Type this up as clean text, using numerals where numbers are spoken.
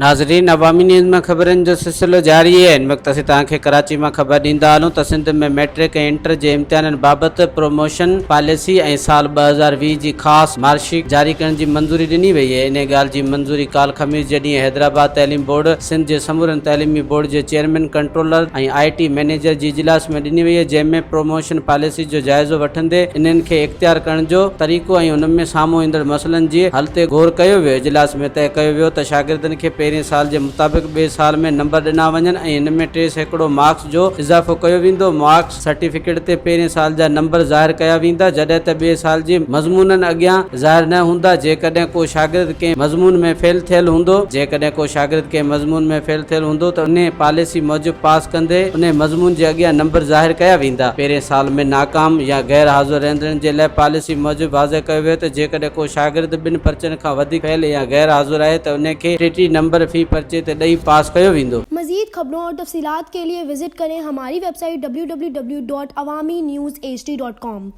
नाज़रीन, अवामी न्यूज़ में ख़बरनि जो सिलसिलो जारी है। इन वक्त असीं तव्हांखे कराची में ख़बर ॾींदा हलूं त सिंध में मैट्रिक ऐं इंटर जे इम्तिहाननि बाबति प्रमोशन पॉलिसी ऐं साल 2020 जी ख़ासि मार्कशीट जारी करण जी मंज़ूरी ॾिनी वई आहे। इन ॻाल्हि जी मंज़ूरी काल्ह ख़मीस जे ॾींहुं हैदराबाद तइलीम बोर्ड सिंध जे समूरनि तइलीमी बोर्ड जे चेयरमैन कंट्रोलर ऐं IT मैनेजर जी इजलास में ॾिनी वई आहे, जंहिंमें प्रमोशन पॉलिसी जो जाइज़ो वठंदे इन्हनि खे इख्तियार करण जो तरीक़ो ऐं उन में साम्हूं ईंदड़ मसइलनि जे हल ते गौर कयो वियो। इजलास में तय कयो वियो त शागिर्दनि खे पहिरें साल जे मुताबिक़ ॿिए साल में नंबर ॾिना वञनि ऐं इन में 3% मार्क्स जो इज़ाफ़ो कयो वेंदो। मार्क्स सर्टिफिकेट ते पहिरें साल जा नंबर ज़ाहिर कया वेंदा, जॾहिं त ॿिए साल जे मज़मूननि अॻियां ज़ाहिर न हूंदा। जेकॾहिं को शागिर्द कंहिं मज़मून में फेल थियल हूंदो त उन पॉलिसी मूजिब पास कंदे उन मज़मून जे अॻियां नंबर ज़ाहिर कया वेंदा। पहिरें साल में नाकाम या गैर हाज़िर रहंदड़नि जे लाइ पॉलिसी मूजिब वाज़े कयो वियो त जेकॾहिं को शागिर्द 2 पर्चनि खां वधीक फेल या गैर हाज़िर आहे त उन खे 33 नंबर फी पर्चे ते ॾेई पास कयो वेंदो। मज़ीद खबरों और तफसीलात के लिए विजिट करें हमारी वेबसाइट www.awamiNewsHD.com।